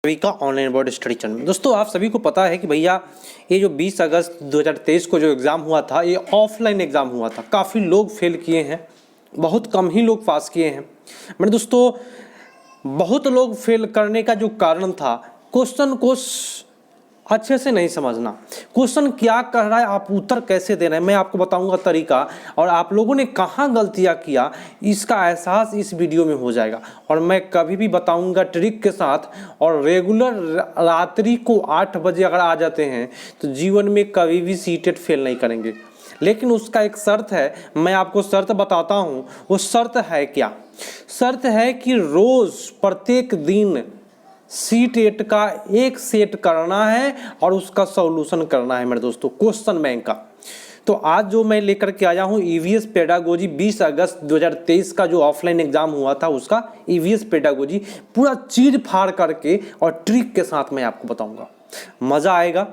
सभी का online board study channel. दोस्तों आप सभी को पता है कि भैया ये जो 20 अगस्त 2023 को जो एग्ज़ाम हुआ था ये ऑफलाइन एग्ज़ाम हुआ था। काफ़ी लोग फेल किए हैं, बहुत कम ही लोग पास किए हैं। मेरे दोस्तों बहुत लोग फेल करने का जो कारण था क्वेश्चन को अच्छे से नहीं समझना, क्वेश्चन क्या कह रहा है, आप उत्तर कैसे दे रहे हैं, मैं आपको बताऊंगा तरीका, और आप लोगों ने कहाँ गलतियाँ किया इसका एहसास इस वीडियो में हो जाएगा। और मैं कभी भी बताऊंगा ट्रिक के साथ। और रेगुलर रात्रि को 8 बजे अगर आ जाते हैं तो जीवन में कभी भी सीटेट फेल नहीं करेंगे। लेकिन उसका एक शर्त है, मैं आपको शर्त बताता हूँ। वो शर्त है क्या? शर्त है कि रोज़ प्रत्येक दिन सीटेट का एक सेट करना है और उसका सॉल्यूशन करना है मेरे दोस्तों, क्वेश्चन बैंक का। तो आज जो मैं लेकर के आया हूँ ईवीएस पेडागोजी 20 अगस्त 2023 का जो ऑफलाइन एग्जाम हुआ था उसका ईवीएस पेडागोजी पूरा चीर फाड़ करके और ट्रिक के साथ मैं आपको बताऊंगा, मज़ा आएगा,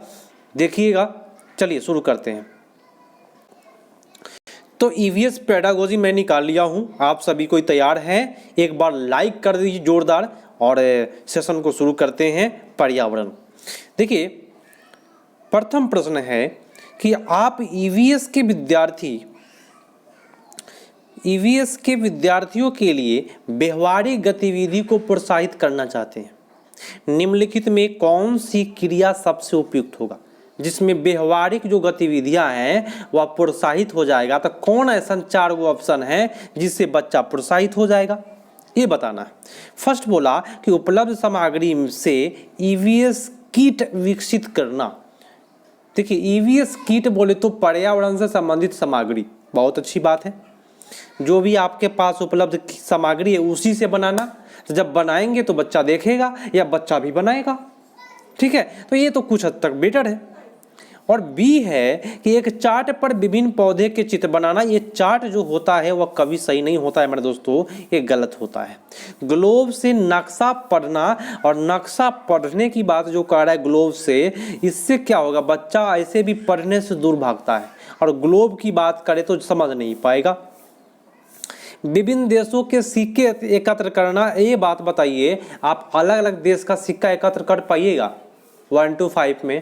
देखिएगा। चलिए शुरू करते हैं। तो ईवीएस पेडागोजी मैं निकाल लिया हूँ, आप सभी कोई तैयार हैं? एक बार लाइक कर दीजिए जोरदार और सेशन को शुरू करते हैं। पर्यावरण, देखिए प्रथम प्रश्न है कि आप ईवीएस के विद्यार्थियों के लिए व्यवहारिक गतिविधि को प्रोत्साहित करना चाहते हैं। निम्नलिखित में कौन सी क्रिया सबसे उपयुक्त होगा जिसमें व्यवहारिक जो गतिविधियां हैं वह प्रोत्साहित हो जाएगा? तो कौन ऐसा 4 ऑप्शन है जिससे बच्चा प्रोत्साहित हो जाएगा, ये बताना है। फर्स्ट बोला कि उपलब्ध सामग्री से ईवीएस किट विकसित करना। देखिए ईवीएस किट बोले तो पर्यावरण से संबंधित सामग्री, बहुत अच्छी बात है। जो भी आपके पास उपलब्ध सामग्री है उसी से बनाना। तो जब बनाएंगे तो बच्चा देखेगा या बच्चा भी बनाएगा, ठीक है। तो ये तो कुछ हद तक बेटर है। और बी है कि एक चार्ट पर विभिन्न पौधे के चित्र बनाना। ये चार्ट जो होता है वह कभी सही नहीं होता है मेरे दोस्तों, ये गलत होता है। ग्लोब से नक्शा पढ़ना, और नक्शा पढ़ने की बात जो कर रहा है ग्लोब से, इससे क्या होगा, बच्चा ऐसे भी पढ़ने से दूर भागता है और ग्लोब की बात करे तो समझ नहीं पाएगा। विभिन्न देशों के सिक्के एकत्र करना, ये बात बताइए आप अलग अलग देश का सिक्का एकत्र कर पाइएगा 1 to 5 में?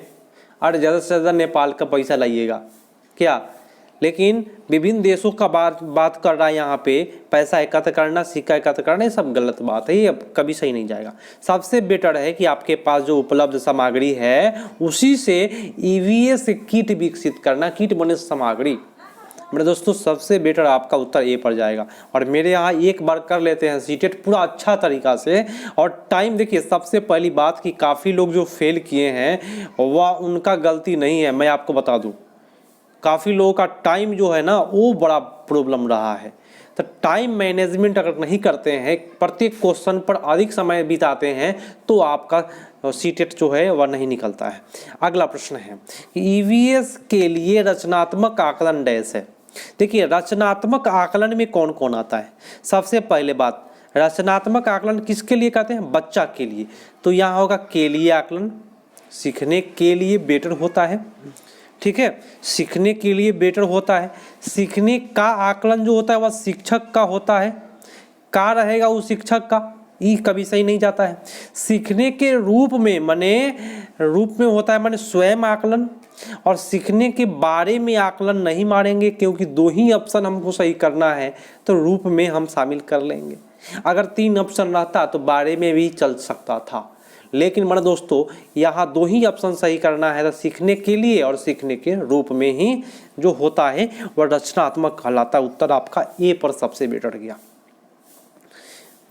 और ज़्यादा से ज़्यादा नेपाल का पैसा लाइएगा क्या? लेकिन विभिन्न देशों का बात कर रहा है यहाँ पे, पैसा एकत्र करना, सिक्का एकत्र करना, ये सब गलत बात है, ये कभी सही नहीं जाएगा। सबसे बेटर है कि आपके पास जो उपलब्ध सामग्री है उसी से ईवीएस किट विकसित करना। किट बने सामग्री मेरे दोस्तों, सबसे बेटर आपका उत्तर ए पर जाएगा। और मेरे यहाँ एक बार कर लेते हैं सीटेट पूरा अच्छा तरीका से। और टाइम देखिए, सबसे पहली बात कि काफ़ी लोग जो फेल किए हैं वह उनका गलती नहीं है, मैं आपको बता दूं। काफ़ी लोगों का टाइम जो है ना वो बड़ा प्रॉब्लम रहा है। तो टाइम मैनेजमेंट अगर नहीं करते हैं, प्रत्येक क्वेश्चन पर अधिक समय बिताते हैं तो आपका सीटेट जो है वह नहीं निकलता है। अगला प्रश्न है कि ईवीएस के लिए रचनात्मक आकलन डैश है। देखिए रचनात्मक आकलन में कौन कौन आता है? सबसे पहले बात, रचनात्मक आकलन किसके लिए कहते हैं? बच्चा के लिए। तो यहाँ होगा के लिए आकलन, सीखने के लिए बेटर होता है, ठीक है, सीखने के लिए बेटर होता है। सीखने का आकलन जो होता है वह शिक्षक का होता है, का रहेगा वो शिक्षक का, ये कभी सही नहीं जाता है। सीखने के रूप में होता है माने स्वयं आकलन, और सीखने के बारे में आकलन नहीं मारेंगे क्योंकि 2 ही ऑप्शन हमको सही करना है तो रूप में हम शामिल कर लेंगे। अगर 3 ऑप्शन रहता तो बारे में भी चल सकता था, लेकिन मेरे दोस्तों यहाँ 2 ही ऑप्शन सही करना है, तो सीखने के लिए और सीखने के रूप में ही जो होता है वह रचनात्मक कहलाता है। उत्तर आपका ए पर सबसे बेटर गया।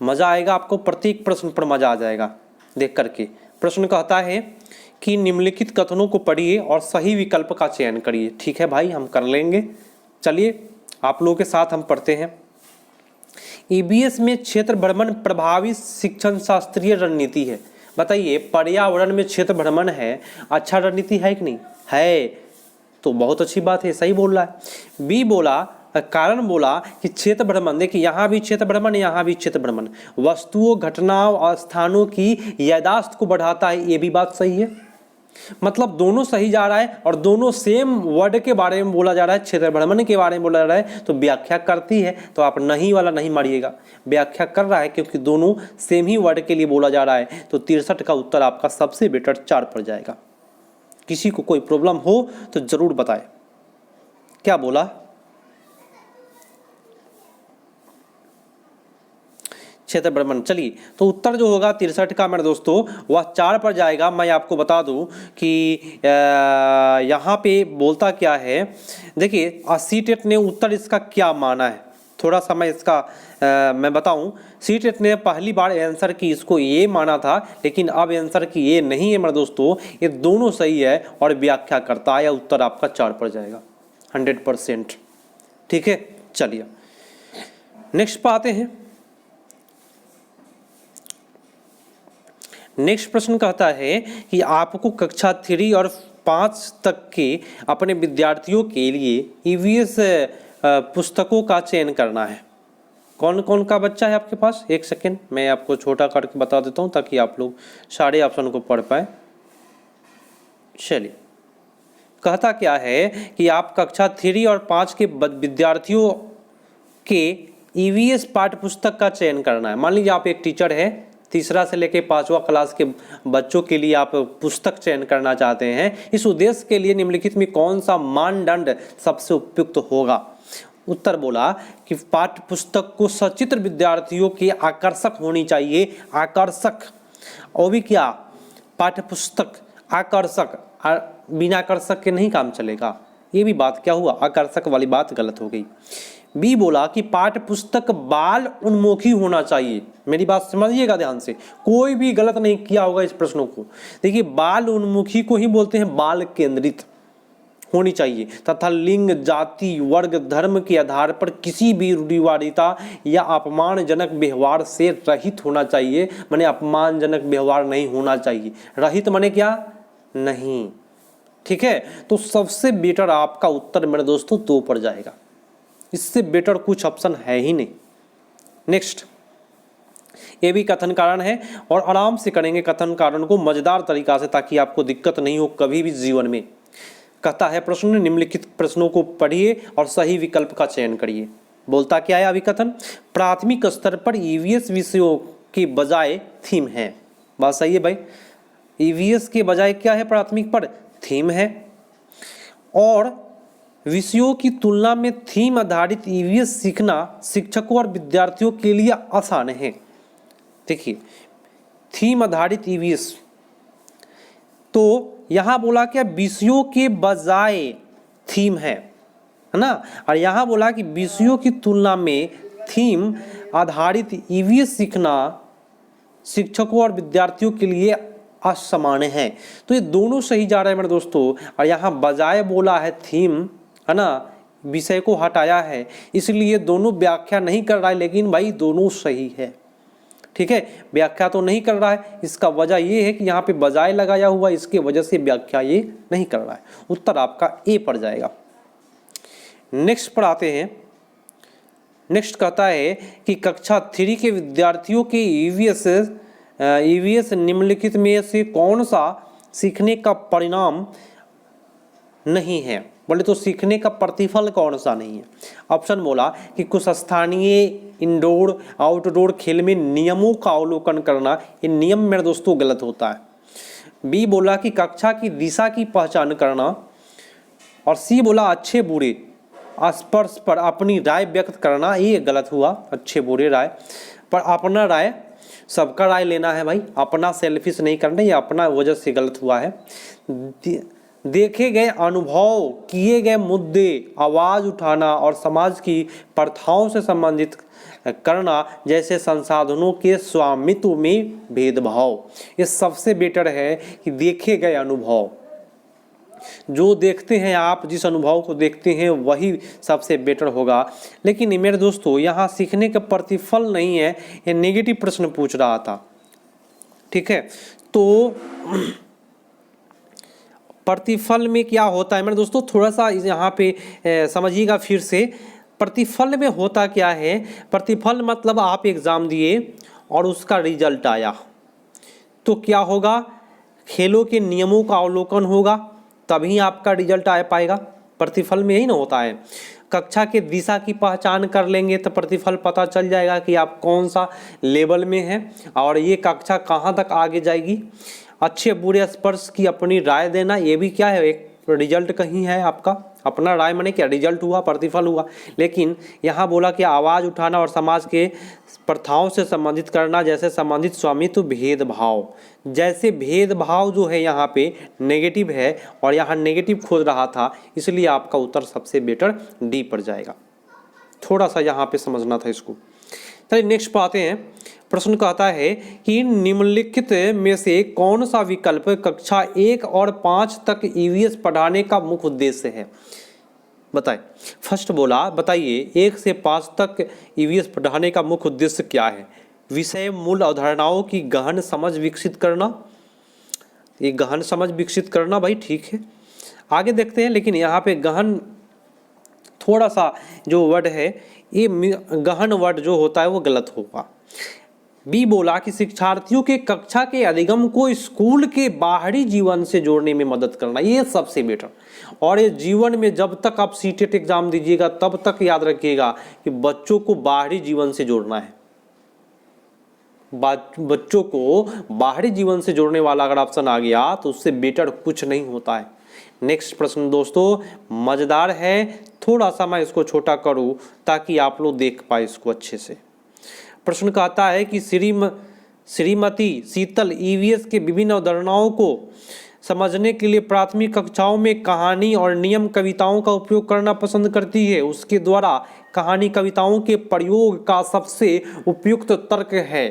मज़ा आएगा आपको, प्रत्येक प्रश्न पर मज़ा आ जाएगा देख करके। प्रश्न कहता है कि निम्नलिखित कथनों को पढ़िए और सही विकल्प का चयन करिए। ठीक है भाई, हम कर लेंगे। चलिए आप लोगों के साथ हम पढ़ते हैं। ईवीएस में क्षेत्र भ्रमण प्रभावी शिक्षण शास्त्रीय रणनीति है। बताइए पर्यावरण में क्षेत्र भ्रमण है, अच्छा रणनीति है कि नहीं है? तो बहुत अच्छी बात है, सही बोल रहा है। बी बोला, कारण बोला कि क्षेत्र भ्रमण, देखिए यहाँ भी क्षेत्र भ्रमण, यहाँ भी क्षेत्र भ्रमण वस्तुओं, घटनाओं और स्थानों की याददाश्त को बढ़ाता है, ये भी बात सही है। मतलब दोनों सही जा रहा है और दोनों सेम वर्ड के बारे में बोला जा रहा है, क्षेत्र भ्रमण के बारे में बोला जा रहा है, तो व्याख्या करती है। तो आप नहीं वाला नहीं मारिएगा, व्याख्या कर रहा है क्योंकि दोनों सेम ही वर्ड के लिए बोला जा रहा है। तो 63 का उत्तर आपका सबसे बेटर 4 पर जाएगा। किसी को कोई प्रॉब्लम हो तो जरूर बताएं। क्या बोला? क्षेत्र भ्रमण। चलिए, तो उत्तर जो होगा 63 का मेरे दोस्तों वह 4 पर जाएगा। मैं आपको बता दूं कि यहाँ पे बोलता क्या है, देखिए सीटेट ने उत्तर इसका क्या माना है, थोड़ा सा मैं इसका मैं बताऊं। सीटेट ने पहली बार आंसर की इसको ये माना था, लेकिन अब आंसर की ये नहीं है मेरे दोस्तों, ये दोनों सही है और व्याख्या करता है। उत्तर आपका 4 पर जाएगा 100%। ठीक है, चलिए नेक्स्ट पर आते हैं। नेक्स्ट प्रश्न कहता है कि आपको कक्षा 3 और 5 तक के अपने विद्यार्थियों के लिए ईवीएस पुस्तकों का चयन करना है। कौन कौन का बच्चा है आपके पास? एक सेकेंड मैं आपको छोटा करके बता देता हूँ ताकि आप लोग सारे ऑप्शन को पढ़ पाए। चलिए, कहता क्या है कि आप कक्षा 3 और 5 के विद्यार्थियों के ईवीएस पाठ्य पुस्तक का चयन करना है। मान लीजिए आप एक टीचर है, तीसरा से लेकर 5वां क्लास के बच्चों के लिए आप पुस्तक चयन करना चाहते हैं। इस उद्देश्य के लिए निम्नलिखित में कौन सा मानदंड सबसे उपयुक्त होगा? उत्तर बोला कि पाठ्य पुस्तक को सचित्र विद्यार्थियों की आकर्षक होनी चाहिए। आकर्षक, और भी क्या, पाठ्य पुस्तक आकर्षक, बिना आकर्षक के नहीं काम चलेगा। ये भी बात क्या हुआ, आकर्षक वाली बात गलत हो गई। बी बोला कि पाठ्य पुस्तक बाल उन्मुखी होना चाहिए। मेरी बात समझिएगा ध्यान से, कोई भी गलत नहीं किया होगा इस प्रश्नों को। देखिए, बाल उन्मुखी को ही बोलते हैं बाल केंद्रित होनी चाहिए, तथा लिंग, जाति, वर्ग, धर्म के आधार पर किसी भी रूढ़िवादिता या अपमानजनक व्यवहार से रहित होना चाहिए। माने अपमानजनक व्यवहार नहीं होना चाहिए। रहित माने क्या? नहीं। ठीक है, तो सबसे बेटर आपका उत्तर मेरे दोस्तों 2 पर जाएगा। इससे बेटर कुछ ऑप्शन है ही नहीं। नेक्स्ट, ये भी कथन कारण है और आराम से करेंगे कथन कारण को मजेदार तरीका से, ताकि आपको दिक्कत नहीं हो कभी भी जीवन में। कहता है प्रश्न, निम्नलिखित प्रश्नों को पढ़िए और सही विकल्प का चयन करिए। बोलता क्या है अभिकथन? प्राथमिक स्तर पर ईवीएस विषयों के बजाय थीम है। बात सही है भाई, ईवीएस के बजाय क्या है? प्राथमिक पर थीम है। और विषयों की तुलना में थीम आधारित ईवीएस सीखना शिक्षकों और विद्यार्थियों के लिए आसान है। देखिए, थीम आधारित ईवीएस, तो यहां बोला क्या? विषयों के बजाय थीम है ना, और यहां बोला कि विषयों की तुलना में थीम आधारित ईवीएस सीखना शिक्षकों और विद्यार्थियों के लिए असामान्य है। तो ये दोनों सही जा रहे हैं मेरे दोस्तों, और यहाँ बजाय बोला है थीम, है ना, विषय को हटाया है, इसलिए दोनों व्याख्या नहीं कर रहा है, लेकिन भाई दोनों सही है। ठीक है, व्याख्या तो नहीं कर रहा है, इसका वजह ये है कि यहाँ पे बजाय लगाया हुआ, इसके वजह से व्याख्या ये नहीं कर रहा है। उत्तर आपका ए पर जाएगा। नेक्स्ट पर आते हैं। नेक्स्ट कहता है कि कक्षा 3 के विद्यार्थियों के ईवीएस निम्नलिखित में से कौन सा सीखने का परिणाम नहीं है? बोले तो सीखने का प्रतिफल कौन सा नहीं है? ऑप्शन बोला कि कुछ स्थानीय इंडोर आउटडोर खेल में नियमों का अवलोकन करना। ये नियम मेरे दोस्तों गलत होता है। बी बोला कि कक्षा की दिशा की पहचान करना। और सी बोला अच्छे बुरे स्पर्श पर अपनी राय व्यक्त करना। ये गलत हुआ, अच्छे बुरे राय पर अपना राय, सबका राय लेना है भाई, अपना सेल्फिश नहीं करना, ये अपना वजह से गलत हुआ है। देखे गए अनुभव, किए गए मुद्दे, आवाज़ उठाना और समाज की प्रथाओं से संबंधित करना, जैसे संसाधनों के स्वामित्व में भेदभाव। ये सबसे बेटर है कि देखे गए अनुभव, जो देखते हैं आप, जिस अनुभव को देखते हैं वही सबसे बेटर होगा। लेकिन मेरे दोस्तों यहाँ सीखने का प्रतिफल नहीं है, ये नेगेटिव प्रश्न पूछ रहा था। ठीक है, तो प्रतिफल में क्या होता है मेरे दोस्तों, थोड़ा सा यहाँ पे समझिएगा फिर से। प्रतिफल में होता क्या है? प्रतिफल मतलब आप एग्ज़ाम दिए और उसका रिजल्ट आया, तो क्या होगा? खेलों के नियमों का अवलोकन होगा, तभी आपका रिजल्ट आ पाएगा। प्रतिफल में यही ना होता है। कक्षा के दिशा की पहचान कर लेंगे तो प्रतिफल पता चल जाएगा कि आप कौन सा लेवल में हैं और ये कक्षा कहाँ तक आगे जाएगी। अच्छे बुरे स्पर्श की अपनी राय देना, ये भी क्या है, एक रिजल्ट कहीं है आपका। अपना राय माने क्या, रिजल्ट हुआ, प्रतिफल हुआ। लेकिन यहाँ बोला कि आवाज़ उठाना और समाज के प्रथाओं से संबंधित करना, जैसे संबंधित स्वामित्व भेदभाव, जैसे भेदभाव जो है यहाँ पे नेगेटिव है और यहाँ नेगेटिव खोज रहा था, इसलिए आपका उत्तर सबसे बेटर डी पर जाएगा। थोड़ा सा यहाँ पे समझना था इसको। चलिए नेक्स्ट पर आते हैं। प्रश्न कहता है कि निम्नलिखित में से कौन सा विकल्प कक्षा 1 और 5 तक ईवीएस पढ़ाने का मुख्य उद्देश्य है, बताएं। फर्स्ट बोला, बताइए 1 से 5 तक ईवीएस पढ़ाने का मुख्य उद्देश्य क्या है। विषय मूल अवधारणाओं की गहन समझ विकसित करना। ये गहन समझ विकसित करना भाई ठीक है, आगे देखते हैं। लेकिन यहाँ पे गहन थोड़ा सा जो वर्ड है, ये गहन वर्ड जो होता है वो गलत होगा। बी बोला कि शिक्षार्थियों के कक्षा के अधिगम को स्कूल के बाहरी जीवन से जोड़ने में मदद करना, ये सबसे बेटर। और ये जीवन में जब तक आप सीटेट एग्जाम दीजिएगा तब तक याद रखिएगा कि बच्चों को बाहरी जीवन से जोड़ना है। बच्चों को बाहरी जीवन से जोड़ने वाला अगर ऑप्शन आ गया तो उससे बेटर कुछ नहीं होता है। नेक्स्ट प्रश्न दोस्तों मजेदार है, थोड़ा सा मैं इसको छोटा करूं ताकि आप लोग देख पाए इसको अच्छे से। प्रश्न कहता है कि श्रीमती शीतल ईवीएस के विभिन्न अवधारणाओं को समझने के लिए प्राथमिक कक्षाओं में कहानी और नियम कविताओं का उपयोग करना पसंद करती है। उसके द्वारा कहानी कविताओं के प्रयोग का सबसे उपयुक्त तर्क है।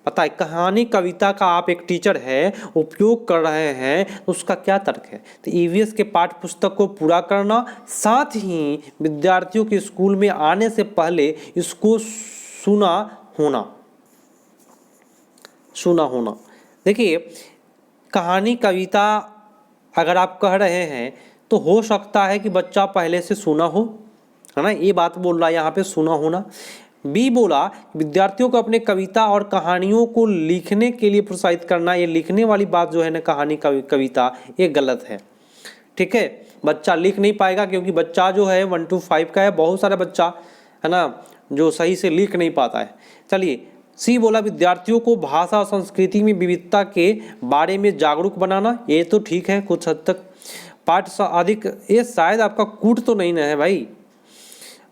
पता है, कहानी कविता का आप एक टीचर है उपयोग कर रहे हैं, उसका क्या तर्क है। तो ईवीएस के पाठ्य पुस्तक को पूरा करना, साथ ही विद्यार्थियों के स्कूल में आने से पहले इसको सुना होना। देखिए कहानी कविता अगर आप कह रहे हैं तो हो सकता है कि बच्चा पहले से सुना हो, है ना, ये बात बोल रहा है यहाँ पे, सुना होना। बी बोला विद्यार्थियों को अपने कविता और कहानियों को लिखने के लिए प्रोत्साहित करना, ये लिखने वाली बात जो है ना कहानी कविता, ये गलत है। ठीक है, बच्चा लिख नहीं पाएगा क्योंकि बच्चा जो है 1 to 5 का है, बहुत सारा बच्चा है ना जो सही से लिख नहीं पाता है। चलिए सी बोला विद्यार्थियों को भाषा और संस्कृति में विविधता के बारे में जागरूक बनाना, ये तो ठीक है कुछ हद तक। पाठ से अधिक, ये शायद आपका कूट तो नहीं ना है भाई।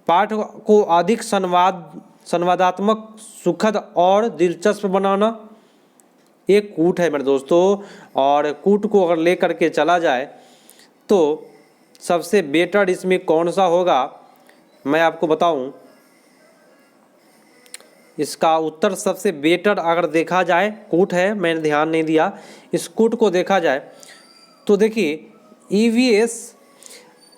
पाठ को अधिक संवादात्मक, सुखद और दिलचस्प बनाना, ये कूट है मेरे दोस्तों। और कूट को अगर ले करके चला जाए तो सबसे बेटर इसमें कौन सा होगा मैं आपको बताऊं। इसका उत्तर सबसे बेटर अगर देखा जाए कूट है, मैंने ध्यान नहीं दिया। इस कूट को देखा जाए तो देखिए ईवीएस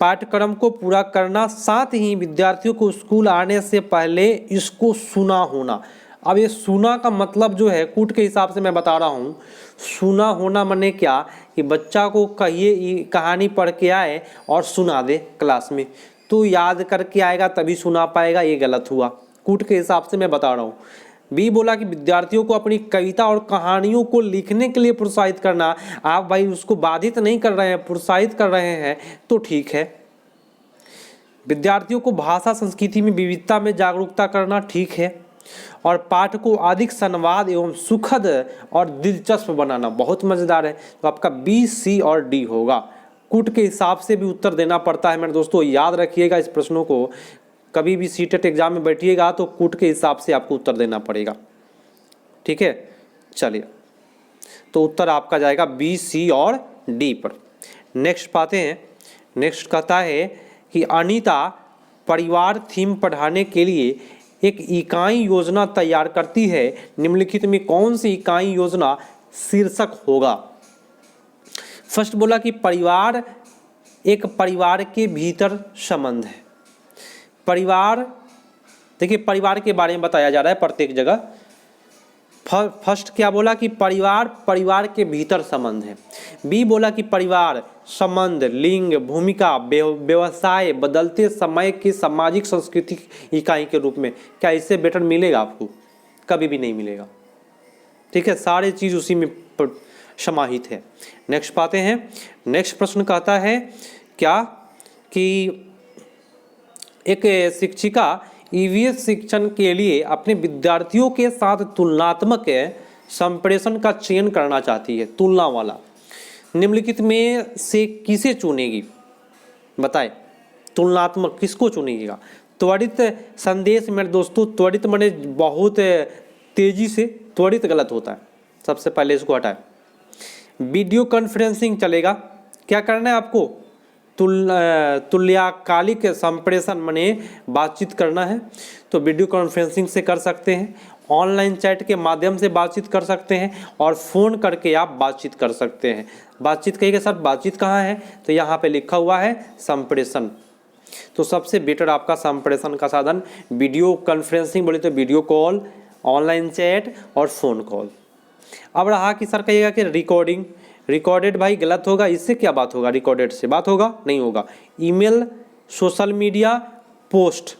पाठ्यक्रम को पूरा करना, साथ ही विद्यार्थियों को स्कूल आने से पहले इसको सुना होना। अब ये सुना का मतलब जो है कूट के हिसाब से मैं बता रहा हूँ, सुना होना माने क्या कि बच्चा को कहिए कहानी पढ़ के आए और सुना दे क्लास में, तो याद करके आएगा तभी सुना पाएगा, ये गलत हुआ। कूट के हिसाब से मैं बता रहा हूँ। बी बोला कि विद्यार्थियों को अपनी कविता और कहानियों को लिखने के लिए प्रोत्साहित करना, आप भाई उसको बाधित नहीं कर रहे हैं, प्रोत्साहित कर रहे हैं तो ठीक है। विद्यार्थियों को भाषा संस्कृति में विविधता में जागरूकता करना, ठीक है। और पाठ को अधिक संवाद एवं सुखद और दिलचस्प बनाना, बहुत मजेदार है। तो आपका बी, सी और डी होगा। कूट के हिसाब से भी उत्तर देना पड़ता है मेरे दोस्तों, याद रखिएगा इस प्रश्नों को। कभी भी सीटेट एग्जाम में बैठिएगा तो कूट के हिसाब से आपको उत्तर देना पड़ेगा, ठीक है। चलिए तो उत्तर आपका जाएगा बी, सी और डी पर। नेक्स्ट पाते हैं। नेक्स्ट कहता है कि अनीता परिवार थीम पढ़ाने के लिए एक इकाई योजना तैयार करती है, निम्नलिखित में कौन सी इकाई योजना शीर्षक होगा। फर्स्ट बोला कि परिवार एक परिवार के भीतर संबंध है। परिवार, देखिए परिवार के बारे में बताया जा रहा है प्रत्येक जगह। फर्स्ट क्या बोला कि परिवार के भीतर संबंध है। बी बोला कि परिवार संबंध, लिंग, भूमिका, व्यवसाय बदलते समय की सामाजिक सांस्कृतिक इकाई के रूप में। क्या इससे बेटर मिलेगा आपको? कभी भी नहीं मिलेगा, ठीक है। सारे चीज़ उसी में समाहित है। नेक्स्ट पाते हैं। नेक्स्ट प्रश्न कहता है क्या कि एक शिक्षिका ईवीएस शिक्षण के लिए अपने विद्यार्थियों के साथ तुलनात्मक संप्रेषण का चयन करना चाहती है, तुलना वाला। निम्नलिखित में से किसे चुनेगी? बताए, तुलनात्मक किसको चुनेगा? त्वरित संदेश मेरे दोस्तों, त्वरित माने बहुत तेजी से, त्वरित गलत होता है, सबसे पहले इसको हटाए। वीडियो कॉन्फ्रेंसिंग चलेगा। क्या करना है आपको? तुल्यकालिक संप्रेषण माने बातचीत करना है, तो वीडियो कॉन्फ्रेंसिंग से कर सकते हैं, ऑनलाइन चैट के माध्यम से बातचीत कर सकते हैं, और फ़ोन करके आप बातचीत कर सकते हैं। बातचीत कहिएगा सर बातचीत कहाँ है? तो यहाँ पे लिखा हुआ है संप्रेषण। तो सबसे बेटर आपका संप्रेषण का साधन वीडियो कॉन्फ्रेंसिंग बोले तो वीडियो कॉल, ऑनलाइन चैट और फ़ोन कॉल। अब रहा कि सर कहिएगा कि रिकॉर्डिंग, रिकॉर्डेड भाई गलत होगा, इससे क्या बात होगा? रिकॉर्डेड से बात होगा? नहीं होगा। ईमेल, सोशल मीडिया पोस्ट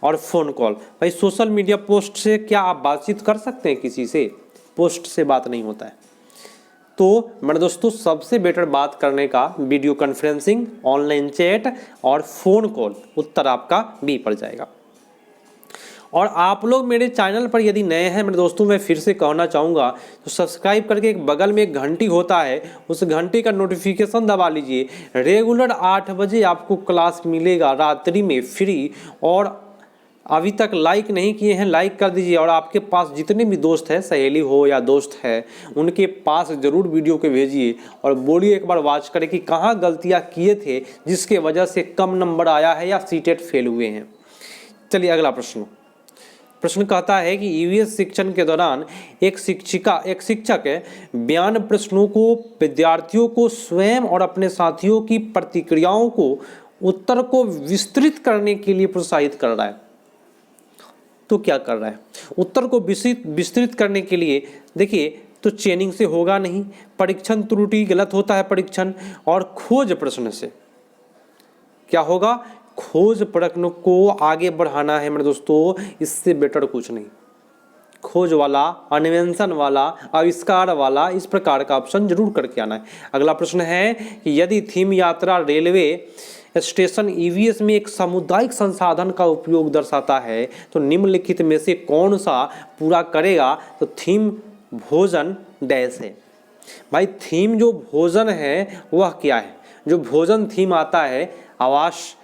और फ़ोन कॉल। भाई सोशल मीडिया पोस्ट से क्या आप बातचीत कर सकते हैं किसी से? पोस्ट से बात नहीं होता है। तो मेरे दोस्तों सबसे बेटर बात करने का वीडियो कॉन्फ्रेंसिंग, ऑनलाइन चैट और फ़ोन कॉल। उत्तर आपका बी पड़ जाएगा। और आप लोग मेरे चैनल पर यदि नए हैं मेरे दोस्तों, मैं फिर से कहना चाहूँगा तो सब्सक्राइब करके एक बगल में एक घंटी होता है, उस घंटी का नोटिफिकेशन दबा लीजिए। रेगुलर 8 बजे आपको क्लास मिलेगा रात्रि में फ्री। और अभी तक लाइक नहीं किए हैं, लाइक कर दीजिए। और आपके पास जितने भी दोस्त हैं, सहेली हो या दोस्त है, उनके पास ज़रूर वीडियो को भेजिए और बोलिए एक बार वॉच करें कि कहाँ गलतियाँ किए थे जिसके वजह से कम नंबर आया है या सीटेट फेल हुए हैं। चलिए अगला प्रश्न। प्रश्न कहता है कि ईवीएस शिक्षण के दौरान एक शिक्षक बयान प्रश्नों को विद्यार्थियों को स्वयं और अपने साथियों की प्रतिक्रियाओं को उत्तर को विस्तृत करने के लिए प्रोत्साहित कर रहा है। तो क्या कर रहा है? उत्तर को विस्तृत करने के लिए देखिए, तो चेनिंग से होगा नहीं, परीक्षण त्रुटि गलत होता है परीक्षण, और खोज प्रश्न से क्या होगा? खोज प्रश्न को आगे बढ़ाना है मेरे दोस्तों, इससे बेटर कुछ नहीं। खोज वाला, अन्वेषण वाला, आविष्कार वाला, इस प्रकार का ऑप्शन जरूर करके आना है। अगला प्रश्न है कि यदि थीम यात्रा रेलवे स्टेशन ईवीएस में एक सामुदायिक संसाधन का उपयोग दर्शाता है तो निम्नलिखित में से कौन सा पूरा करेगा? तो थीम भोजन डैश है। भाई थीम जो भोजन है वह क्या है? जो भोजन थीम आता है आवास,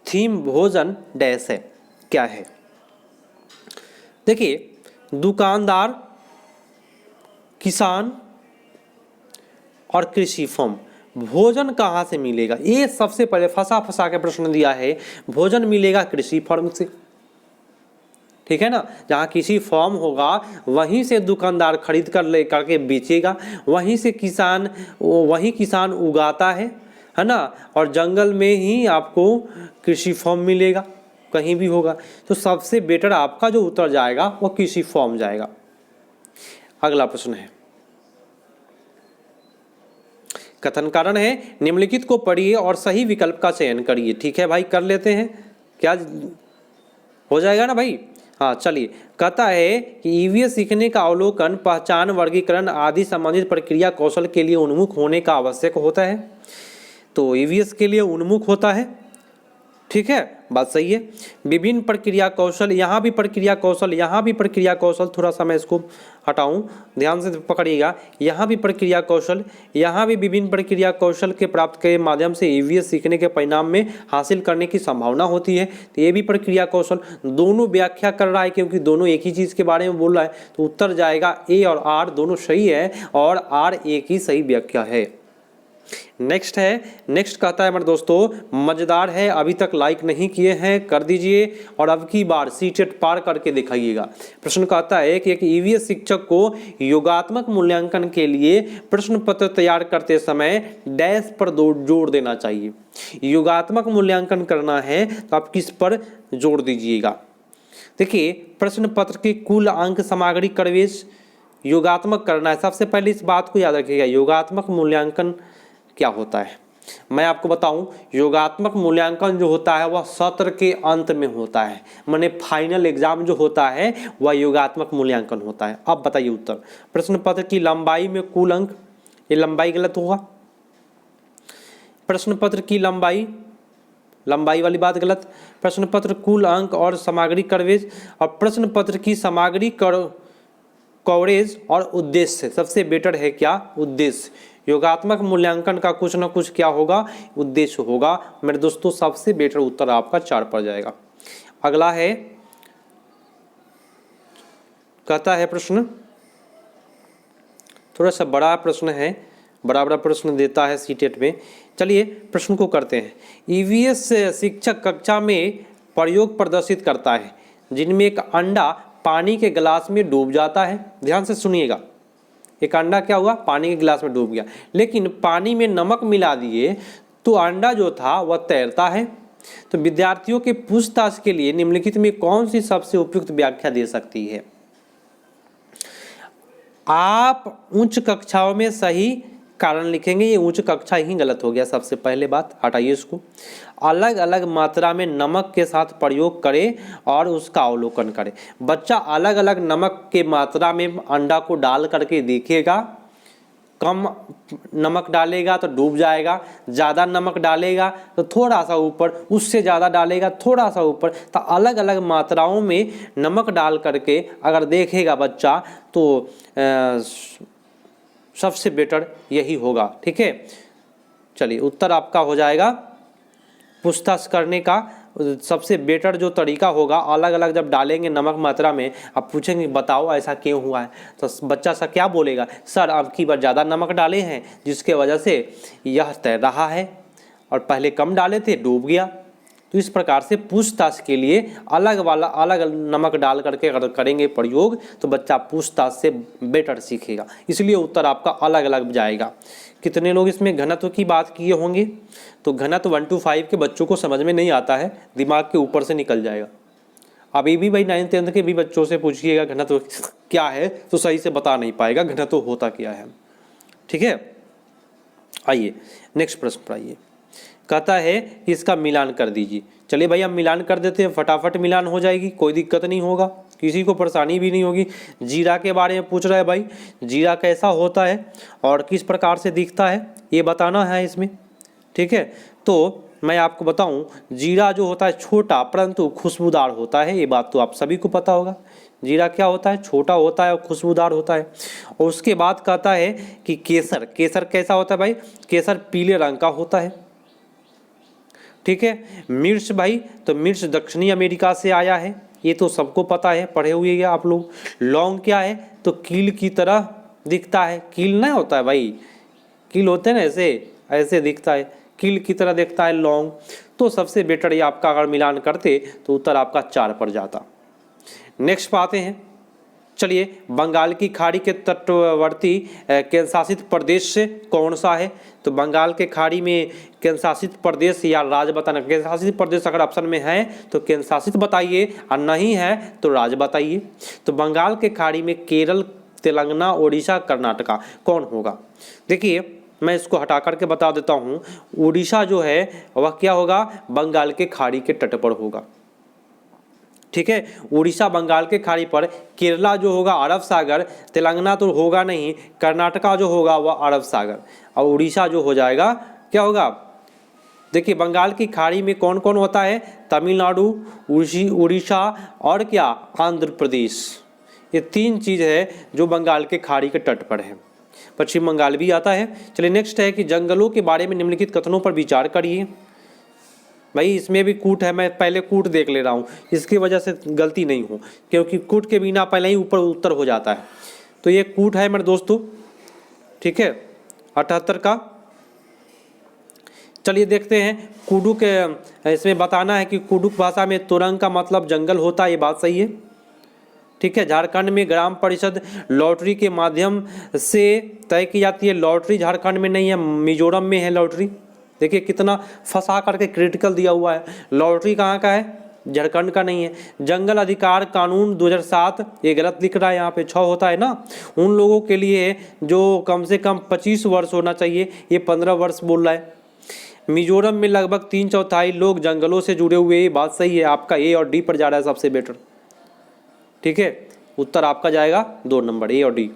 थीम भोजन डैश है, क्या है? देखिए, दुकानदार, किसान और कृषि फर्म। भोजन कहाँ से मिलेगा? ये सबसे पहले फंसा के प्रश्न दिया है। भोजन मिलेगा कृषि फर्म से, ठीक है ना। जहाँ कृषि फर्म होगा वहीं से दुकानदार खरीद कर ले करके बेचेगा, वहीं से वही किसान उगाता है ना। और जंगल में ही आपको कृषि फर्म मिलेगा, कहीं भी होगा। तो सबसे बेटर आपका जो उत्तर जाएगा वो कृषि फर्म जाएगा। अगला प्रश्न है, कथन कारण है निम्नलिखित को पढ़िए और सही विकल्प का चयन करिए। ठीक है भाई, कर लेते हैं, क्या हो जाएगा ना भाई? हाँ चलिए। कहता है कि ईवीएस सीखने का अवलोकन, पहचान, वर्गीकरण आदि संबंधित प्रक्रिया कौशल के लिए उन्मुख होने का आवश्यक होता है। तो ईवीएस के लिए उन्मुख होता है, ठीक है, बात सही है। विभिन्न प्रक्रिया कौशल, यहाँ भी प्रक्रिया कौशल, यहाँ भी प्रक्रिया कौशल, थोड़ा सा मैं इसको हटाऊं, ध्यान से पकड़िएगा। यहाँ भी प्रक्रिया कौशल, यहाँ भी विभिन्न प्रक्रिया कौशल के प्राप्त के माध्यम से ईवीएस सीखने के परिणाम में हासिल करने की संभावना होती है। तो ये भी प्रक्रिया कौशल, दोनों व्याख्या कर रहा है क्योंकि दोनों एक ही चीज़ के बारे में बोल रहा है। तो उत्तर जाएगा ए और आर दोनों सही है, और आर एक ही सही व्याख्या है। नेक्स्ट कहता है मेरे दोस्तों, मजेदार है, अभी तक लाइक नहीं किए हैं कर दीजिए और अब की बार सीटेट पार करके दिखाइएगा। प्रश्न कहता है कि एक ईवीएस शिक्षक को योगात्मक मूल्यांकन के लिए प्रश्न पत्र तैयार करते समय डैश पर जोर देना चाहिए। योगात्मक मूल्यांकन करना है तो आप किस पर जोर दीजिएगा? देखिए, प्रश्न पत्र के कुल अंक सामग्री प्रवेश योगात्मक करना है। सबसे पहले इस बात को याद रखिएगा, योगात्मक मूल्यांकन क्या होता है। मैं आपको बताऊं, योगात्मक मूल्यांकन जो होता है वह सत्र के अंत में होता है, माने फाइनल एग्जाम जो होता है वह योगात्मक मूल्यांकन होता है। अब बताइए उत्तर। प्रश्न पत्र की लंबाई में कुल अंक, ये लंबाई गलत होगा। प्रश्न पत्र की लंबाई वाली बात गलत। प्रश्न पत्र कुल अंक और सामग्री कवरेज, और प्रश्न पत्र की सामग्री कवरेज और उद्देश्य सबसे बेटर है क्या? उद्देश्य। योगात्मक मूल्यांकन का कुछ ना कुछ क्या होगा? उद्देश्य होगा। मेरे दोस्तों सबसे बेटर उत्तर आपका 4 पर जाएगा। अगला है, कहता है प्रश्न, थोड़ा सा बड़ा प्रश्न है, बड़ा प्रश्न देता है सीटेट में। चलिए प्रश्न को करते हैं। ईवीएस शिक्षक कक्षा में प्रयोग प्रदर्शित करता है जिनमें एक अंडा पानी के गिलास में डूब जाता है। ध्यान से सुनिएगा, एक अंडा क्या हुआ? पानी के गिलास में डूब गया, लेकिन पानी में नमक मिला दिए तो अंडा जो था वह तैरता है। तो विद्यार्थियों के पूछताछ के लिए निम्नलिखित में कौन सी सबसे उपयुक्त व्याख्या दे सकती है? आप उच्च कक्षाओं में सही कारण लिखेंगे, ये उच्च कक्षा ही गलत हो गया। सबसे पहले बात हटाइए इसको। अलग अलग मात्रा में नमक के साथ प्रयोग करें और उसका अवलोकन करें। बच्चा अलग अलग नमक के मात्रा में अंडा को डाल करके देखेगा। कम नमक डालेगा तो डूब जाएगा, ज़्यादा नमक डालेगा तो थोड़ा सा ऊपर, उससे ज़्यादा डालेगा थोड़ा सा ऊपर। तो अलग अलग मात्राओं में नमक डाल करके अगर देखेगा बच्चा तो सबसे बेटर यही होगा। ठीक है, चलिए उत्तर आपका हो जाएगा। पूछताछ करने का सबसे बेटर जो तरीका होगा, अलग अलग जब डालेंगे नमक मात्रा में, आप पूछेंगे बताओ ऐसा क्यों हुआ है, तो बच्चा सा क्या बोलेगा? सर अब की बार ज़्यादा नमक डाले हैं जिसके वजह से यह तैर रहा है, और पहले कम डाले थे डूब गया। तो इस प्रकार से पूछताछ के लिए अलग नमक डाल करके अगर करेंगे प्रयोग तो बच्चा पूछताछ से बेटर सीखेगा। इसलिए उत्तर आपका अलग अलग जाएगा। कितने लोग इसमें घनत्व की बात किए होंगे? तो घनत्व 1 to 5 के बच्चों को समझ में नहीं आता है, दिमाग के ऊपर से निकल जाएगा। अभी भी भाई 9th 10th के भी बच्चों से पूछिएगा घनत्व क्या है तो सही से बता नहीं पाएगा घनत्व होता क्या है। ठीक है, आइए नेक्स्ट प्रश्न पर आइए। कहता है कि इसका मिलान कर दीजिए। चलिए भाई हम मिलान कर देते हैं, फटाफट मिलान हो जाएगी, कोई दिक्कत नहीं होगा, किसी को परेशानी भी नहीं होगी। जीरा के बारे में पूछ रहा है भाई, जीरा कैसा होता है और किस प्रकार से दिखता है ये बताना है इसमें। ठीक है, तो मैं आपको बताऊं, जीरा जो होता है छोटा परंतु खुशबूदार होता है, ये बात तो आप सभी को पता होगा। जीरा क्या होता है? छोटा होता है और खुशबूदार होता है। और उसके बाद कहता है कि केसर, केसर कैसा होता है भाई? केसर पीले रंग का होता है। ठीक है, मिर्च भाई, तो मिर्च दक्षिणी अमेरिका से आया है, ये तो सबको पता है, पढ़े हुए हैं आप लोग। लौंग क्या है? तो कील की तरह दिखता है, कील नहीं होता है भाई, कील होते हैं ना ऐसे, ऐसे दिखता है, कील की तरह दिखता है लौंग। तो सबसे बेटर ये आपका अगर मिलान करते तो उत्तर आपका 4 पर जाता। नेक्स्ट पे आते हैं। चलिए, बंगाल की खाड़ी के तटवर्ती केंद्र शासित प्रदेश से कौन सा है? तो बंगाल के खाड़ी में केंद्र शासित प्रदेश या राज्य बताना। केंद्र शासित प्रदेश अगर ऑप्शन में है तो केंद्र शासित बताइए, और नहीं है तो राज्य बताइए। तो बंगाल के खाड़ी में केरल, तेलंगाना, उड़ीसा, कर्नाटका कौन होगा? देखिए मैं इसको हटा करके बता देता हूँ। उड़ीसा जो है वह क्या होगा? बंगाल के खाड़ी के तट पर होगा। ठीक है, उड़ीसा बंगाल के खाड़ी पर, केरला जो होगा अरब सागर, तेलंगाना तो होगा नहीं, कर्नाटका जो होगा वह अरब सागर, और उड़ीसा जो हो जाएगा क्या होगा? देखिए बंगाल की खाड़ी में कौन कौन होता है? तमिलनाडु, उड़ीसा और क्या? आंध्र प्रदेश। ये 3 चीज़ है जो बंगाल के खाड़ी के तट पर है। पश्चिम बंगाल भी आता है। चलिए नेक्स्ट है कि जंगलों के बारे में निम्नलिखित कथनों पर विचार करिए। भाई इसमें भी कूट है, मैं पहले कूट देख ले रहा हूँ, इसकी वजह से गलती नहीं हो, क्योंकि कूट के बिना पहले ही ऊपर उत्तर हो जाता है। तो ये कूट है मेरे दोस्तों। ठीक है, 78 का। चलिए देखते हैं कुडुक, इसमें बताना है कि कुडुक भाषा में तुरंग का मतलब जंगल होता है, ये बात सही है। ठीक है, झारखंड में ग्राम परिषद लॉटरी के माध्यम से तय की जाती है। लॉटरी झारखंड में नहीं है, मिजोरम में है लॉटरी। देखिए कितना फंसा करके क्रिटिकल दिया हुआ है। लॉटरी कहाँ का है? झारखंड का नहीं है। जंगल अधिकार कानून 2007, ये गलत लिख रहा है यहाँ पे, 6 होता है ना, उन लोगों के लिए जो कम से कम 25 वर्ष होना चाहिए, ये 15 वर्ष बोल रहा है। मिजोरम में लगभग 3/4 लोग जंगलों से जुड़े हुए, ये बात सही है। आपका ए और डी पर जा रहा है सबसे बेटर। ठीक है, उत्तर आपका जाएगा 2 नंबर, ए और डी।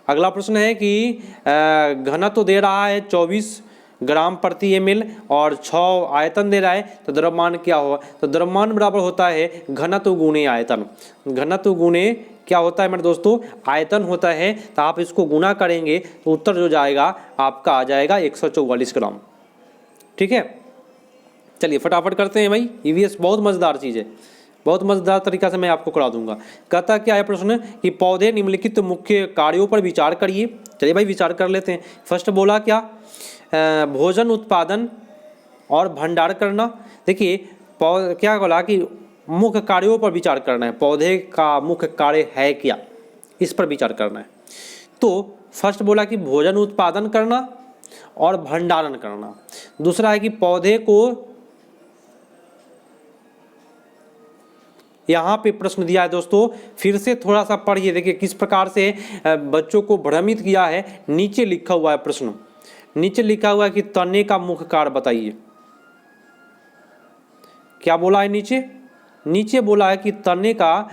अगला प्रश्न है कि घनत्व दे रहा है 24 ग्राम प्रति ml और 6 आयतन दे रहा है, तो द्रव्यमान क्या होगा? तो द्रव्यमान बराबर होता है घनत्व गुणे आयतन। घनत्व गुणे क्या होता है मेरे दोस्तों? आयतन होता है। तो आप इसको गुना करेंगे तो उत्तर जो जाएगा आपका आ जाएगा 144 ग्राम। ठीक है, चलिए फटाफट करते हैं भाई। ईवीएस बहुत मज़ेदार चीज़ है, बहुत मज़ेदार तरीका से मैं आपको करा दूंगा। कहता क्या है प्रश्न कि पौधे निम्नलिखित मुख्य कार्यों पर विचार करिए। चलिए भाई विचार कर लेते हैं। फर्स्ट बोला क्या? भोजन उत्पादन और भंडार करना। देखिए क्या बोला कि मुख्य कार्यों पर विचार करना है, पौधे का मुख्य कार्य है क्या, इस पर विचार करना है। तो फर्स्ट बोला कि भोजन उत्पादन करना और भंडारण करना। दूसरा है कि पौधे को, यहाँ पे प्रश्न दिया है दोस्तों, फिर से थोड़ा सा पढ़िए। देखिए किस प्रकार से बच्चों को भ्रमित किया है। नीचे लिखा हुआ है प्रश्न, नीचे लिखा हुआ है कि तने का मुख्य कार्य बताइए। क्या बोला है नीचे? नीचे बोला है कि तने का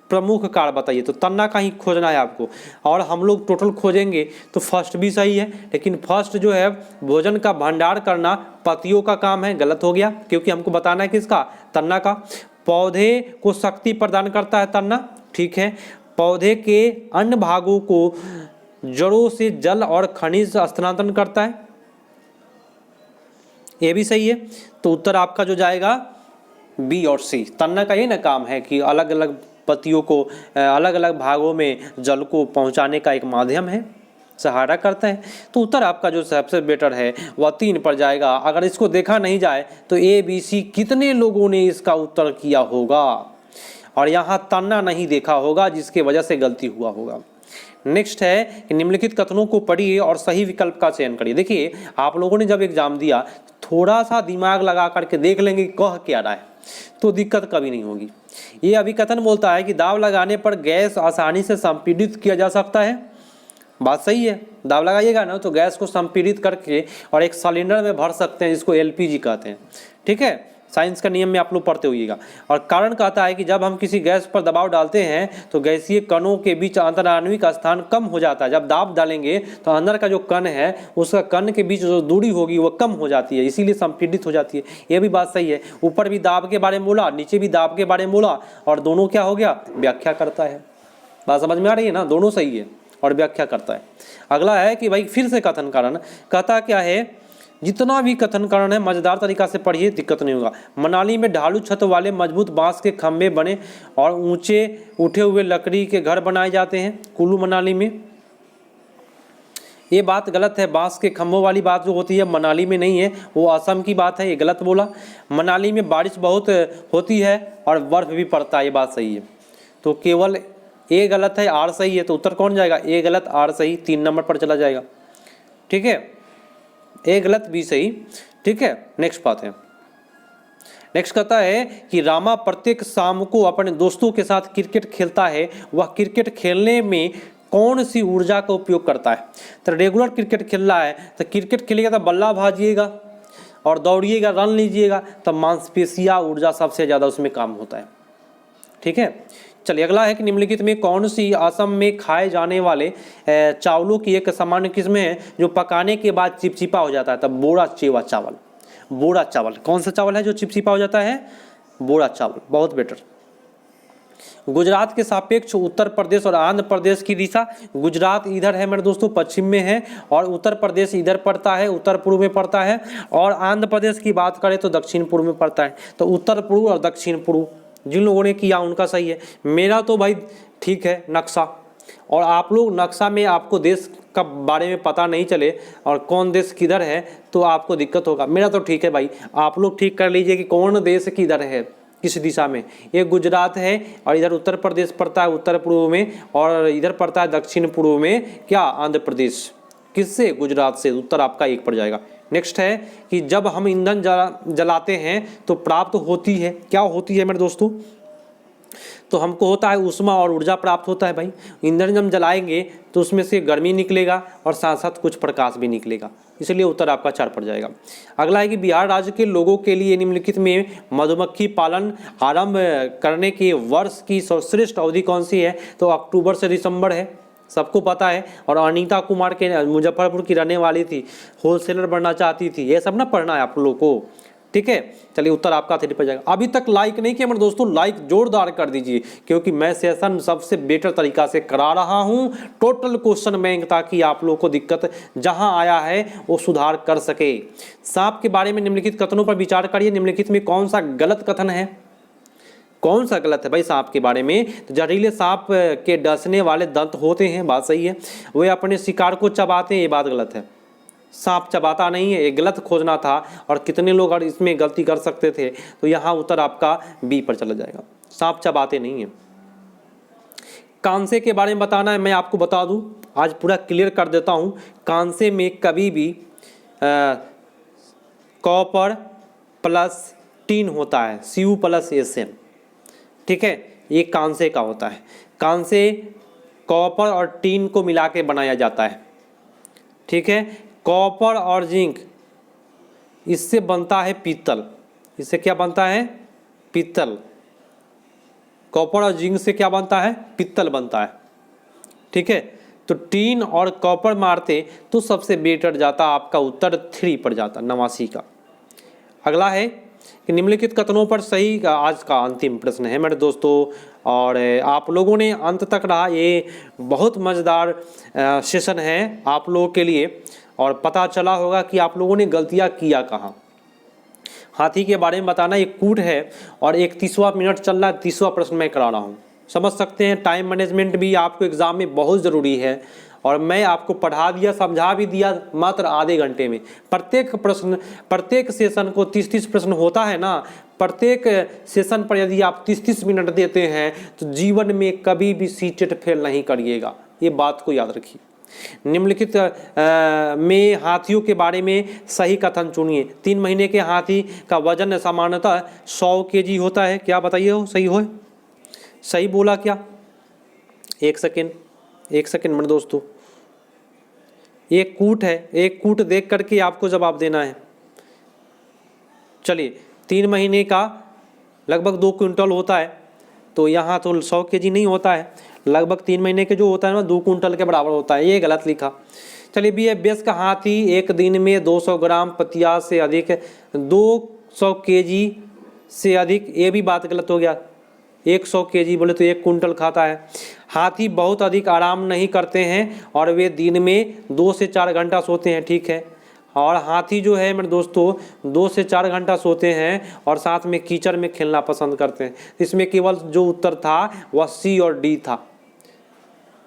प्रमुख कार्य बताइए। तो तना का ही खोजना है आपको, और हम लोग टोटल खोजेंगे तो फर्स्ट भी सही है, लेकिन फर्स्ट जो है भोजन का भंडार करना पत्तियों का काम है, गलत हो गया, क्योंकि हमको बताना है किसका? तना का। पौधे को शक्ति प्रदान करता है तना, ठीक है। पौधे के अन्य भागों को जड़ों से जल और खनिज स्थानांतरण करता है, ये भी सही है। तो उत्तर आपका जो जाएगा बी और सी। तना का ये ना काम है कि अलग अलग पत्तियों को अलग अलग भागों में जल को पहुंचाने का एक माध्यम है, सहारा करता है। तो उत्तर आपका जो सबसे बेटर है वह 3 पर जाएगा। अगर इसको देखा नहीं जाए तो ए बी सी कितने लोगों ने इसका उत्तर किया होगा, और यहाँ तना नहीं देखा होगा जिसके वजह से गलती हुआ होगा। नेक्स्ट है कि निम्नलिखित कथनों को पढ़िए और सही विकल्प का चयन करिए। देखिए आप लोगों ने जब एग्जाम दिया थोड़ा सा दिमाग लगा करके देख लेंगे कह क्या रहा है, तो दिक्कत कभी नहीं होगी। ये अभिकथन बोलता है कि दाब लगाने पर गैस आसानी से संपीड़ित किया जा सकता है। बात सही है, दाब लगाइएगा ना तो गैस को संपीड़ित करके और एक सिलेंडर में भर सकते हैं, जिसको एलपीजी कहते हैं। ठीक है, साइंस का नियम में आप लोग पढ़ते होइएगा। और कारण कहता है कि जब हम किसी गैस पर दबाव डालते हैं तो गैसीय कणों के बीच अंतराण्विक स्थान कम हो जाता है। जब दाब डालेंगे तो अंदर का जो कण है उसका कण के बीच जो दूरी होगी वो कम हो जाती है, इसीलिए संपीड़ित हो जाती है। ये भी बात सही है। ऊपर भी दाब के बारे में बोला, नीचे भी दाब के बारे में बोला, और दोनों क्या हो गया? व्याख्या करता है। बात समझ में आ रही है ना? दोनों सही है और व्याख्या करता है। अगला है कि भाई फिर से कथन कारण कहता क्या है? जितना भी कथन कारण है मजेदार तरीका से पढ़िए, दिक्कत नहीं होगा। मनाली में ढालू छत वाले मजबूत बांस के खंभे बने और ऊंचे उठे हुए लकड़ी के घर बनाए जाते हैं कुल्लू मनाली में। ये बात गलत है। बांस के खंभों वाली बात जो होती है मनाली में नहीं है, वो असम की बात है, ये गलत बोला। मनाली में बारिश बहुत होती है और बर्फ भी पड़ता है, ये बात सही है। तो केवल ए गलत है, आर सही है। तो उत्तर कौन जाएगा? ए गलत, आर सही, 3 नंबर पर चला जाएगा। ठीक है, ए गलत, बी सही। ठीक है, नेक्स्ट बात है। नेक्स्ट कहता है कि रामा प्रत्येक शाम को अपने दोस्तों के साथ क्रिकेट खेलता है। वह क्रिकेट खेलने में कौन सी ऊर्जा का उपयोग करता है? तो रेगुलर क्रिकेट खेल रहा है तो क्रिकेट खेलिएगा तो बल्ला भाजिएगा और दौड़िएगा, रन लीजिएगा, तो मांसपेशियां ऊर्जा सबसे ज़्यादा उसमें काम होता है। ठीक है, चलिए अगला है कि निम्नलिखित में कौन सी असम में खाए जाने वाले चावलों की एक सामान्य किस्म है जो पकाने के बाद चिपचिपा हो जाता है? तब बोरा चेवा चावल। बोरा चावल कौन सा चावल है जो चिपचिपा हो जाता है? बोरा चावल, बहुत बेटर। गुजरात के सापेक्ष उत्तर प्रदेश और आंध्र प्रदेश की दिशा, गुजरात इधर है मेरे दोस्तों, पश्चिम में है, और उत्तर प्रदेश इधर पड़ता है, उत्तर पूर्व में पड़ता है, और आंध्र प्रदेश की बात करें तो दक्षिण पूर्व में पड़ता है। तो उत्तर पूर्व और दक्षिण पूर्व जिन लोगों ने किया उनका सही है। मेरा तो भाई ठीक है नक्शा, और आप लोग नक्शा में आपको देश का बारे में पता नहीं चले और कौन देश किधर है तो आपको दिक्कत होगा। मेरा तो ठीक है भाई, आप लोग ठीक कर लीजिए कि कौन देश किधर है, किस दिशा में। ये गुजरात है और इधर उत्तर प्रदेश पड़ता है उत्तर पूर्व में, और इधर पड़ता है दक्षिण पूर्व में क्या? आंध्र प्रदेश। किससे? गुजरात से। उत्तर आपका 1 पर जाएगा। नेक्स्ट है कि जब हम ईंधन जलाते हैं तो प्राप्त होती है, क्या होती है मेरे दोस्तों? तो हमको होता है ऊष्मा और ऊर्जा प्राप्त होता है भाई। ईंधन जब जलाएंगे तो उसमें से गर्मी निकलेगा और साथ साथ कुछ प्रकाश भी निकलेगा, इसलिए उत्तर आपका 4 पर जाएगा। अगला है कि बिहार राज्य के लोगों के लिए निम्नलिखित में मधुमक्खी पालन आरंभ करने के वर्ष की सर्वश्रेष्ठ अवधि कौन सी है? तो अक्टूबर से दिसंबर है। सबको पता है। और अनीता कुमार के मुजफ्फरपुर की रहने वाली थी, होलसेलर बनना चाहती थी, ये सब ना पढ़ना है आप लोगों को, ठीक है। चलिए उत्तर आपका 3 पर जाएगा। अभी तक लाइक नहीं किया मेरे दोस्तों, लाइक जोरदार कर दीजिए, क्योंकि मैं सेशन सबसे बेटर तरीका से करा रहा हूं, टोटल क्वेश्चन बैंक, ताकि आप लोगों को दिक्कत जहां आया है वो सुधार कर सके। सांप के बारे में निम्नलिखित कथनों पर विचार करिए। निम्नलिखित में कौन सा गलत कथन है, कौन सा गलत है भाई सांप के बारे में? तो जहरीले सांप के डसने वाले दंत होते हैं, बात सही है। वे अपने शिकार को चबाते हैं, ये बात गलत है। सांप चबाता नहीं है, ये गलत खोजना था। और कितने लोग और इसमें गलती कर सकते थे, तो यहाँ उत्तर आपका बी पर चला जाएगा, सांप चबाते नहीं है। कांसे के बारे में बताना है, मैं आपको बता दूं, आज पूरा क्लियर कर देता हूं। कांसे में कभी भी कॉपर प्लस टीन होता है, Cu प्लस Sn, ठीक है, ये कांसे का होता है। कांसे कॉपर और टीन को मिला के बनाया जाता है, ठीक है। कॉपर और जिंक, इससे बनता है पीतल। इससे क्या बनता है? पीतल। कॉपर और जिंक से क्या बनता है? पीतल बनता है, ठीक है। तो टीन और कॉपर मारते तो सबसे बेटर जाता आपका उत्तर 3 पर जाता, 89 का। अगला है कि निम्नलिखित कथनों पर सही का आज का अंतिम प्रश्न है मेरे दोस्तों। और आप लोगों ने अंत तक रहा, ये बहुत मज़ेदार सेशन है आप लोगों के लिए, और पता चला होगा कि आप लोगों ने गलतियां किया कहाँ। हाथी के बारे में बताना, एक कूट है और 31वां मिनट चल रहा है, 30वां प्रश्न मैं करा रहा हूँ। समझ सकते हैं, टाइम मैनेजमेंट भी आपको एग्जाम में बहुत ज़रूरी है। और मैं आपको पढ़ा दिया, समझा भी दिया मात्र आधे घंटे में। प्रत्येक प्रश्न, प्रत्येक सेशन को 30-30 प्रश्न होता है ना, प्रत्येक सेशन पर यदि आप 30-30 मिनट देते हैं तो जीवन में कभी भी सीटेट फेल नहीं करिएगा, ये बात को याद रखिए। निम्नलिखित में हाथियों के बारे में सही कथन चुनिए। 3 महीने के हाथी का वजन सामान्यतः 100 kg होता है, क्या बताइए हो? सही हो? सही बोला क्या? एक सेकेंड मेरे दोस्तों, एक कूट है, एक कूट देख करके आपको जवाब देना है। चलिए, 3 महीने का लगभग 2 क्विंटल होता है, तो यहाँ तो 100 kg नहीं होता है, लगभग 3 महीने के जो होता है ना 2 क्विंटल के बराबर होता है, ये गलत लिखा। चलिए भी वयस्क हाथी एक दिन में 200 ग्राम पतिया से अधिक, 200 kg से अधिक, ये भी बात गलत हो गया। 100 kg बोले तो 1 कुंटल खाता है। हाथी बहुत अधिक आराम नहीं करते हैं और वे दिन में 2 से 4 घंटा सोते हैं, ठीक है। और हाथी जो है मेरे दोस्तों 2 से 4 घंटा सोते हैं और साथ में कीचड़ में खेलना पसंद करते हैं। इसमें केवल जो उत्तर था वह सी और डी था।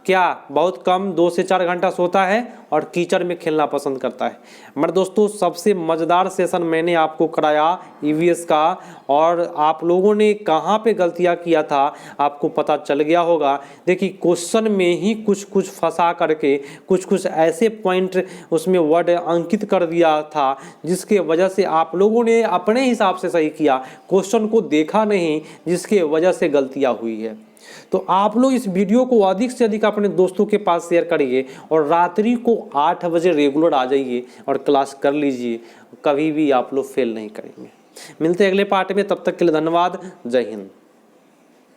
क्या? बहुत कम 2 से 4 घंटा सोता है और कीचड़ में खेलना पसंद करता है। मेरे दोस्तों सबसे मज़ेदार सेशन मैंने आपको कराया ईवीएस का, और आप लोगों ने कहाँ पे गलतियाँ किया था आपको पता चल गया होगा। देखिए क्वेश्चन में ही कुछ कुछ फंसा करके कुछ ऐसे पॉइंट उसमें वर्ड अंकित कर दिया था जिसके वजह से आप लोगों ने अपने हिसाब से सही किया, क्वेश्चन को देखा नहीं, जिसके वजह से गलतियाँ हुई है। तो आप लोग इस वीडियो को अधिक से अधिक अपने दोस्तों के पास शेयर करिए और रात्रि को 8 बजे रेगुलर आ जाइए और क्लास कर लीजिए, कभी भी आप लोग फेल नहीं करेंगे। मिलते हैं अगले पार्ट में, तब तक के लिए धन्यवाद। जय हिंद।